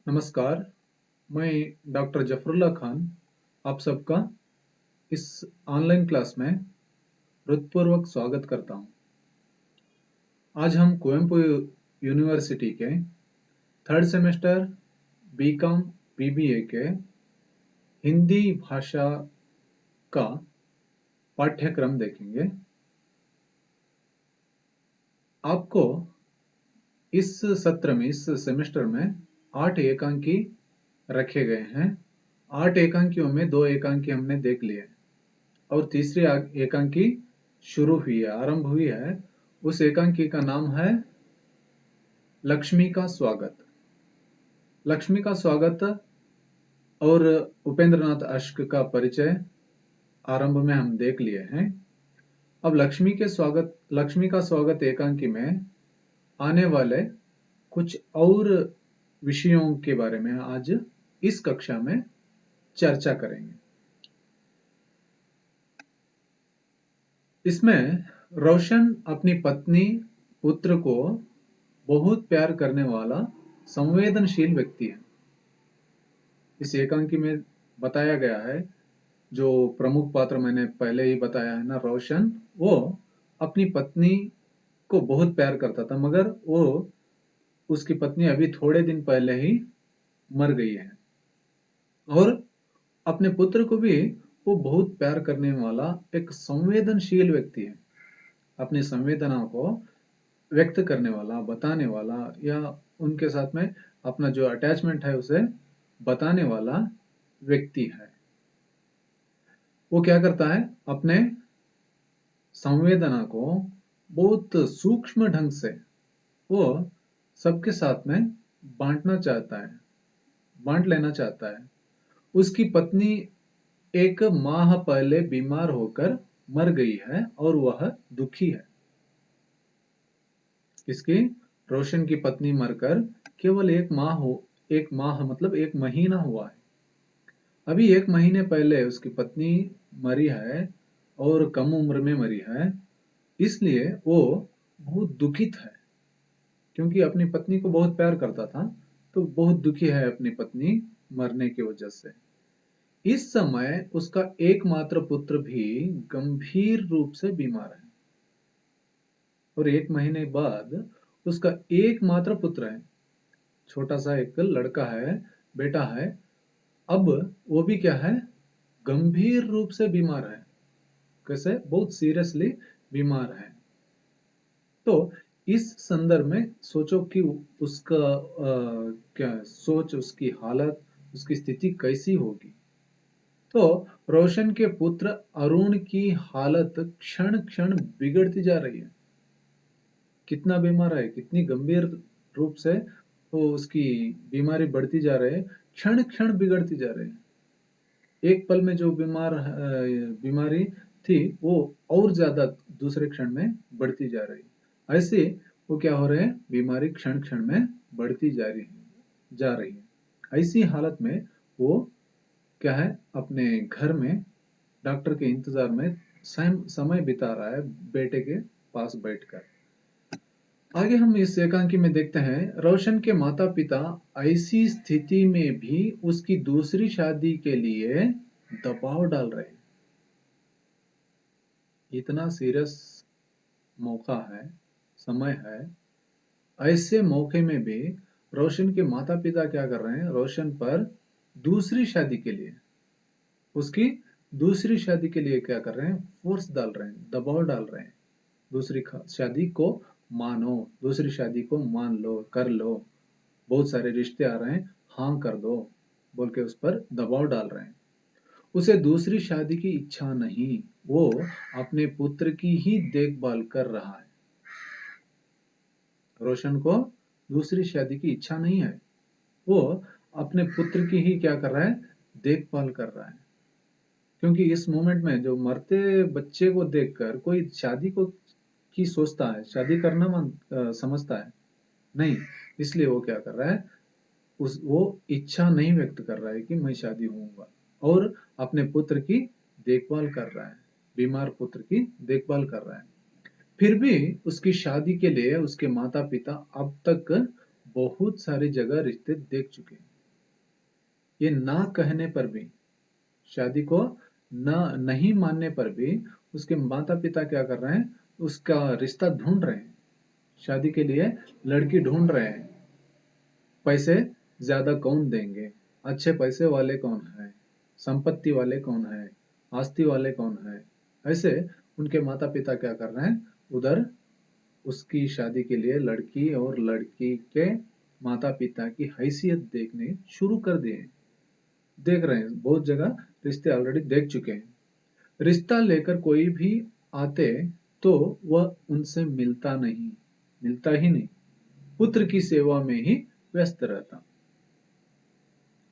नमस्कार, मैं डॉक्टर जफरुल्ला खान आप सबका इस ऑनलाइन क्लास में हृदयपूर्वक स्वागत करता हूं। आज हम कुवेंपु यूनिवर्सिटी के थर्ड सेमेस्टर बीकॉम बीबीए के हिंदी भाषा का पाठ्यक्रम देखेंगे। आपको इस सत्र में, इस सेमेस्टर में 8 एकांकी रखे गए हैं। 8 एकांकियों में 2 एकांकी हमने देख लिए और तीसरी एकांकी शुरू हुई है, आरंभ हुई है। उस एकांकी का नाम है लक्ष्मी का स्वागत। लक्ष्मी का स्वागत और उपेंद्रनाथ अश्क का परिचय आरंभ में हम देख लिए हैं। अब लक्ष्मी का स्वागत एकांकी में आने वाले कुछ और विषयों के बारे में आज इस कक्षा में चर्चा करेंगे। इसमें रोशन अपनी पत्नी पुत्र को बहुत प्यार करने वाला संवेदनशील व्यक्ति है। इस एकांकी में बताया गया है, जो प्रमुख पात्र मैंने पहले ही बताया है ना, रोशन, वो अपनी पत्नी को बहुत प्यार करता था, मगर वो उसकी पत्नी अभी थोड़े दिन पहले ही मर गई है। और अपने पुत्र को भी वो बहुत प्यार करने वाला एक संवेदनशील व्यक्ति है। अपनी संवेदना को व्यक्त करने वाला, बताने वाला, या उनके साथ में अपना जो अटैचमेंट है उसे बताने वाला व्यक्ति है। वो क्या करता है, अपने संवेदना को बहुत सूक्ष्म ढंग से वो सबके साथ में बांटना चाहता है, बांट लेना चाहता है। उसकी पत्नी एक माह पहले बीमार होकर मर गई है और वह दुखी है। इसकी रोशन की पत्नी मरकर केवल एक माह मतलब एक महीना हुआ है। अभी एक महीने पहले उसकी पत्नी मरी है और कम उम्र में मरी है, इसलिए वो बहुत दुखित है। क्योंकि अपनी पत्नी को बहुत प्यार करता था, तो बहुत दुखी है अपनी पत्नी मरने की वजह से। इस समय उसका एकमात्र पुत्र भी गंभीर रूप से बीमार है और एक महीने बाद उसका एकमात्र पुत्र है, छोटा सा एक लड़का है, बेटा है, अब वो भी क्या है, गंभीर रूप से बीमार है। कैसे? बहुत सीरियसली बीमार है। तो इस संदर्भ में सोचो कि उसका क्या सोच, उसकी हालत, उसकी स्थिति कैसी होगी। तो रोशन के पुत्र अरुण की हालत क्षण क्षण बिगड़ती जा रही है। कितना बीमार है, कितनी गंभीर रूप से वो उसकी बीमारी बढ़ती जा रही है, क्षण क्षण बिगड़ती जा रही है। एक पल में जो बीमारी थी वो और ज्यादा दूसरे क्षण में बढ़ती जा रही है। ऐसे वो क्या हो रहे हैं, बीमारी क्षण क्षण में बढ़ती जा रही है। ऐसी हालत में वो क्या है, अपने घर में डॉक्टर के इंतजार में समय बिता रहा है, बेटे के पास बैठकर। आगे हम इस एकांकी में देखते हैं, रोशन के माता पिता ऐसी स्थिति में भी उसकी दूसरी शादी के लिए दबाव डाल रहे हैं। इतना सीरियस मौका है, समय है, ऐसे मौके में भी रोशन के माता पिता क्या कर रहे हैं, रोशन पर दूसरी शादी के लिए, उसकी दूसरी शादी के लिए क्या कर रहे हैं, फोर्स डाल रहे हैं, दबाव डाल रहे हैं। दूसरी शादी को मानो, दूसरी शादी को मान लो, कर लो, बहुत सारे रिश्ते आ रहे हैं, हाँ कर दो बोल के उस पर दबाव डाल रहे हैं। उसे दूसरी शादी की इच्छा नहीं, वो अपने पुत्र की ही देखभाल कर रहा है। रोशन को दूसरी शादी की इच्छा नहीं है, वो अपने पुत्र की ही क्या कर रहा है, देखभाल कर रहा है। क्योंकि इस मोमेंट में जो मरते बच्चे को देखकर कोई शादी को की सोचता है, शादी करना समझता है नहीं, इसलिए वो क्या कर रहा है, वो इच्छा नहीं व्यक्त कर रहा है कि मैं शादी होऊंगा, और अपने पुत्र की देखभाल कर रहा है, बीमार पुत्र की देखभाल कर रहा है। फिर भी उसकी शादी के लिए उसके माता पिता अब तक बहुत सारी जगह रिश्ते देख चुके हैं, ये ना कहने पर भी, शादी को नहीं मानने पर भी उसके माता पिता क्या कर रहे हैं, उसका रिश्ता ढूंढ रहे हैं, शादी के लिए लड़की ढूंढ रहे हैं। पैसे ज्यादा कौन देंगे, अच्छे पैसे वाले कौन है, संपत्ति वाले कौन है, आस्ती वाले कौन है, ऐसे उनके माता पिता क्या कर रहे हैं, उधर उसकी शादी के लिए लड़की और लड़की के माता पिता की हैसियत देखने शुरू कर दिए। देख रहे हैं, बहुत जगह रिश्ते ऑलरेडी देख चुके हैं। रिश्ता लेकर कोई भी आते तो वह उनसे मिलता ही नहीं, पुत्र की सेवा में ही व्यस्त रहता।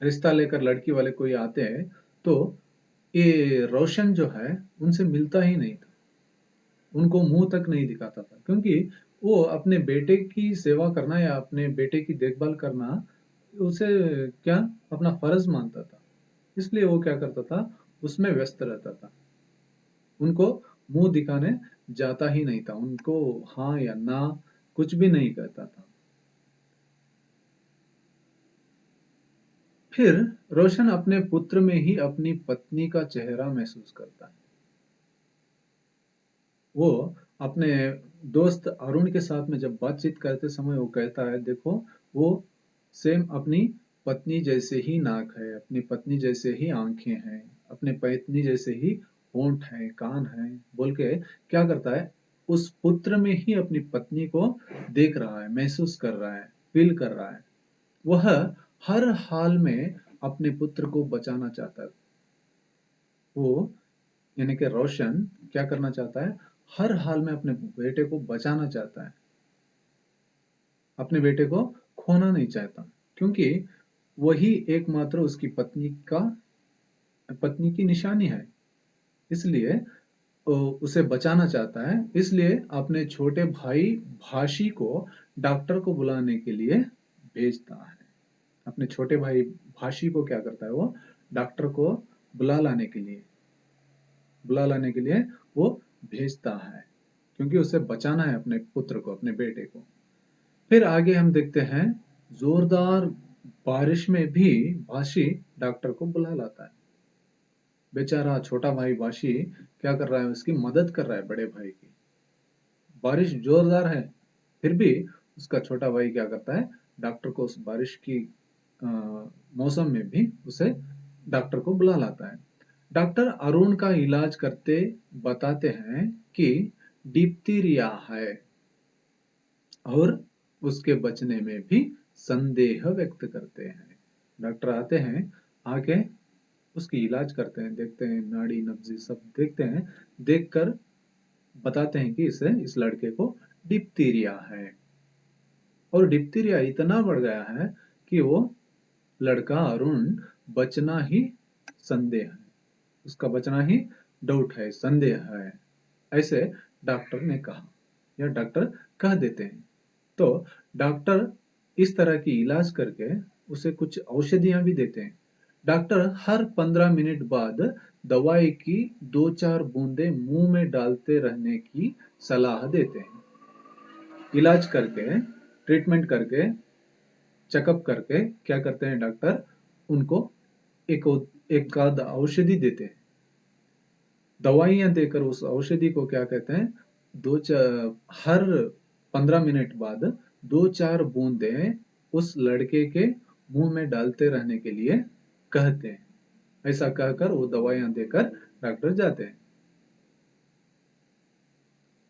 रिश्ता लेकर लड़की वाले कोई आते हैं तो ये रोशन जो है उनसे मिलता ही नहीं था, उनको मुंह तक नहीं दिखाता था, क्योंकि वो अपने बेटे की सेवा करना या अपने बेटे की देखभाल करना उसे क्या अपना फर्ज मानता था, इसलिए वो क्या करता था, उसमें व्यस्त रहता था। उनको मुंह दिखाने जाता ही नहीं था, उनको हाँ या ना कुछ भी नहीं कहता था। फिर रोशन अपने पुत्र में ही अपनी पत्नी का चेहरा महसूस करता है। वो अपने दोस्त अरुण के साथ में जब बातचीत करते समय वो कहता है, देखो वो सेम अपनी पत्नी जैसे ही नाक है, अपनी पत्नी जैसे ही आंखें हैं, अपने पत्नी जैसे ही होंठ है, कान है, बोल के क्या करता है, उस पुत्र में ही अपनी पत्नी को देख रहा है, महसूस कर रहा है, फील कर रहा है। वह हर हाल में अपने पुत्र को बचाना चाहता है। वो यानी कि रोशन क्या करना चाहता है, हर हाल में अपने बेटे को बचाना चाहता है, अपने बेटे को खोना नहीं चाहता, क्योंकि वही एकमात्र उसकी पत्नी की निशानी है, इसलिए उसे बचाना चाहता है। इसलिए अपने छोटे भाई भाशी को डॉक्टर को बुलाने के लिए भेजता है। अपने छोटे भाई भाशी को क्या करता है, वो डॉक्टर को बुला लाने के लिए वो भेजता है, क्योंकि उसे बचाना है अपने पुत्र को, अपने बेटे को। फिर आगे हम देखते हैं, जोरदार बारिश में भी भाशी डॉक्टर को बुला लाता है। बेचारा छोटा भाई भाशी क्या कर रहा है, उसकी मदद कर रहा है बड़े भाई की। बारिश जोरदार है, फिर भी उसका छोटा भाई क्या करता है, डॉक्टर को उस बारिश की मौसम में भी उसे डॉक्टर को बुला लाता है। डॉक्टर अरुण का इलाज करते बताते हैं कि डिप्थीरिया है और उसके बचने में भी संदेह व्यक्त करते हैं। डॉक्टर आते हैं, आके उसकी इलाज करते हैं, देखते हैं नाड़ी नब्जी सब देखते हैं, देखकर बताते हैं कि इस लड़के को डिप्थीरिया है। और डिप्थीरिया इतना बढ़ गया है कि वो लड़का अरुण बचना ही संदेह है, उसका बचना ही डाउट है, संदेह है, ऐसे डॉक्टर ने कहा या डॉक्टर कह देते हैं। तो डॉक्टर इस तरह की इलाज करके उसे कुछ औषधियां भी देते हैं। डॉक्टर हर 15 मिनट बाद दवाई की 2-4 बूंदे मुंह में डालते रहने की सलाह देते हैं। इलाज करके, ट्रीटमेंट करके, चेकअप करके क्या करते हैं डॉक्टर, उनको एक एक आध औषधि देते हैं। दवाइयां देकर उस औषधि को क्या कहते हैं, हर 15 मिनट बाद 2-4 बूंदे उस लड़के के मुंह में डालते रहने के लिए कहते हैं। ऐसा कहकर वो दवाइयां देकर डॉक्टर जाते हैं।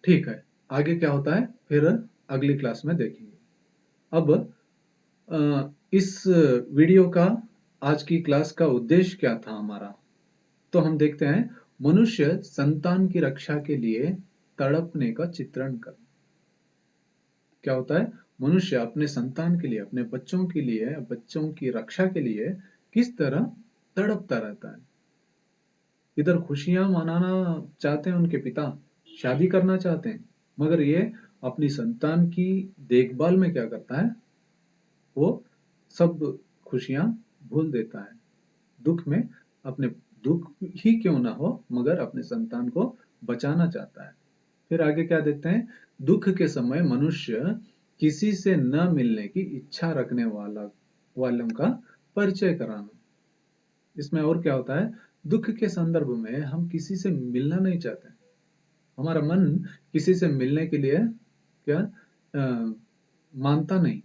ठीक है, आगे क्या होता है फिर अगली क्लास में देखेंगे। अब इस वीडियो का, आज की क्लास का उद्देश्य क्या था हमारा, तो हम देखते हैं, मनुष्य संतान की रक्षा के लिए तड़पने का चित्रण कर। क्या होता है, मनुष्य अपने संतान के लिए, अपने बच्चों के लिए, बच्चों की रक्षा के लिए किस तरह तड़पता रहता है। इधर खुशियां मनाना चाहते हैं उनके पिता, शादी करना चाहते हैं, मगर ये अपनी संतान की देखभाल में क्या करता है, वो सब खुशियां भूल देता है। दुख में अपने दुख ही क्यों ना हो, मगर अपने संतान को बचाना चाहता है। फिर आगे क्या देखते हैं, दुख के समय मनुष्य किसी से न मिलने की इच्छा रखने वालों का परिचय कराना। इसमें और क्या होता है, दुख के संदर्भ में हम किसी से मिलना नहीं चाहते, हमारा मन किसी से मिलने के लिए क्या मानता नहीं,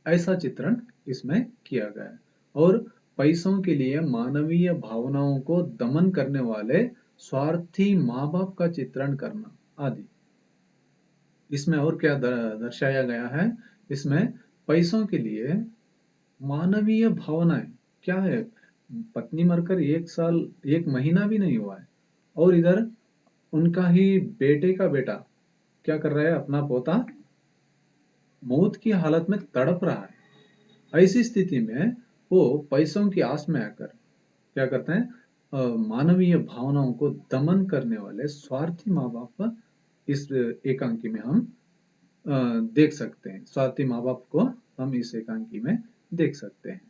ऐसा चित्रण इसमें किया गया है। और पैसों के लिए मानवीय भावनाओं को दमन करने वाले स्वार्थी माँ बाप का चित्रण करना आदि। इसमें और क्या दर्शाया गया है, इसमें पैसों के लिए मानवीय भावनाएं क्या है, पत्नी मरकर 1 साल 1 महीना भी नहीं हुआ है, और इधर उनका ही बेटे का बेटा क्या कर रहा है, अपना पोता मौत की हालत में तड़प रहा है। ऐसी स्थिति में वो पैसों की आस में आकर क्या करते हैं, मानवीय भावनाओं को दमन करने वाले स्वार्थी माँ बाप इस एकांकी में हम देख सकते हैं। स्वार्थी माँ बाप को हम इस एकांकी में देख सकते हैं।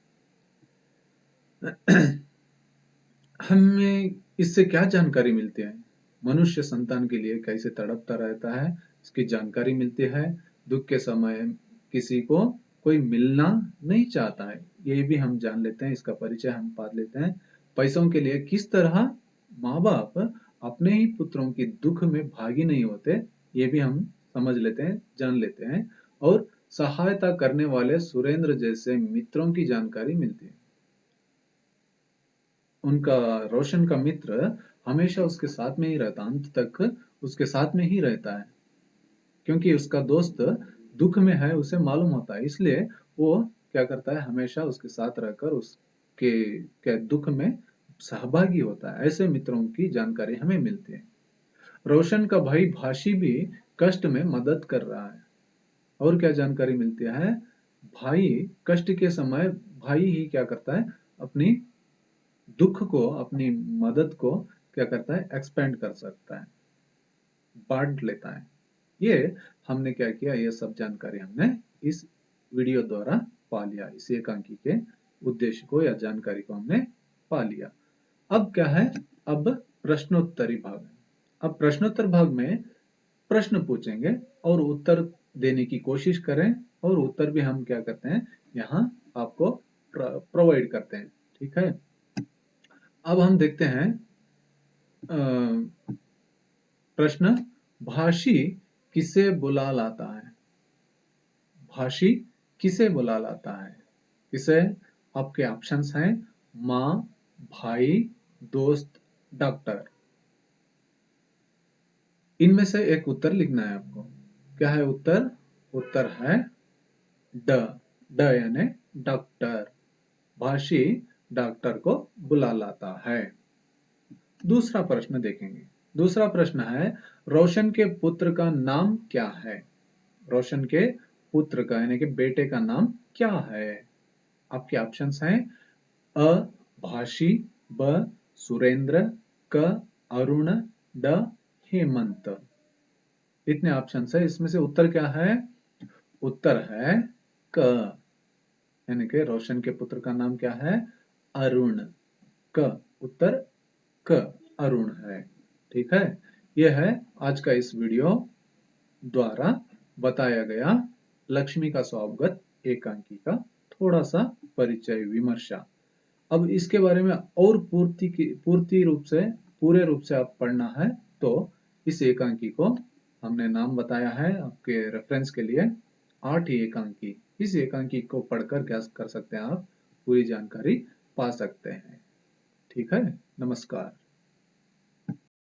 हमें इससे क्या जानकारी मिलती है, मनुष्य संतान के लिए कैसे तड़पता रहता है, इसकी जानकारी मिलती है। दुख के समय किसी को कोई मिलना नहीं चाहता है, ये भी हम जान लेते हैं, इसका परिचय हम पा लेते हैं। पैसों के लिए किस तरह माँ बाप अपने ही पुत्रों की दुख में भागी नहीं होते, ये भी हम समझ लेते हैं, जान लेते हैं। और सहायता करने वाले सुरेंद्र जैसे मित्रों की जानकारी मिलती है। उनका रोशन का मित्र हमेशा उसके साथ में ही रहता, अंत तक उसके साथ में ही रहता है, क्योंकि उसका दोस्त दुख में है, उसे मालूम होता है, इसलिए वो क्या करता है, हमेशा उसके साथ रहकर उसके के दुख में सहभागी होता है। ऐसे मित्रों की जानकारी हमें मिलती है। रोशन का भाई भाशी भी कष्ट में मदद कर रहा है। और क्या जानकारी मिलती है, भाई कष्ट के समय भाई ही क्या करता है, अपनी दुख को, अपनी मदद को क्या करता है, एक्सपेंड कर सकता है, बांट लेता है। ये हमने क्या किया, ये सब जानकारी हमने इस वीडियो द्वारा पा लिया, इस एकांकी के उद्देश्य को या जानकारी को हमने पा लिया। अब क्या है, अब प्रश्नोत्तरी भाग है। अब प्रश्नोत्तर भाग में प्रश्न पूछेंगे और उत्तर देने की कोशिश करें, और उत्तर भी हम क्या करते हैं, यहाँ आपको प्रोवाइड करते हैं। ठीक है, अब हम देखते हैं प्रश्न, भाषी किसे बुला लाता है, भाषी किसे बुला लाता है, किसे, आपके ऑप्शंस हैं माँ, भाई, दोस्त, डॉक्टर। इनमें से एक उत्तर लिखना है आपको। क्या है उत्तर, उत्तर है ड, ड यानी डॉक्टर, भाषी डॉक्टर को बुला लाता है। दूसरा प्रश्न देखेंगे। दूसरा प्रश्न है, रोशन के पुत्र का नाम क्या है, रोशन के पुत्र का यानी कि बेटे का नाम क्या है। आपके ऑप्शंस हैं अ भाषी, ब सुरेंद्र, क अरुण, ड हेमंत। इतने ऑप्शंस है, इसमें से उत्तर क्या है, उत्तर है क, यानी कि रोशन के पुत्र का नाम क्या है, अरुण। क, उत्तर क अरुण है। ठीक है, यह है आज का इस वीडियो द्वारा बताया गया लक्ष्मी का स्वागत एकांकी का थोड़ा सा परिचय विमर्शा। अब इसके बारे में और पूर्ति रूप से, पूरे रूप से आप पढ़ना है तो इस एकांकी को हमने नाम बताया है आपके रेफरेंस के लिए 8 एकांकी। इस एकांकी को पढ़कर क्या कर सकते हैं आप, पूरी जानकारी पा सकते हैं। ठीक है, नमस्कार।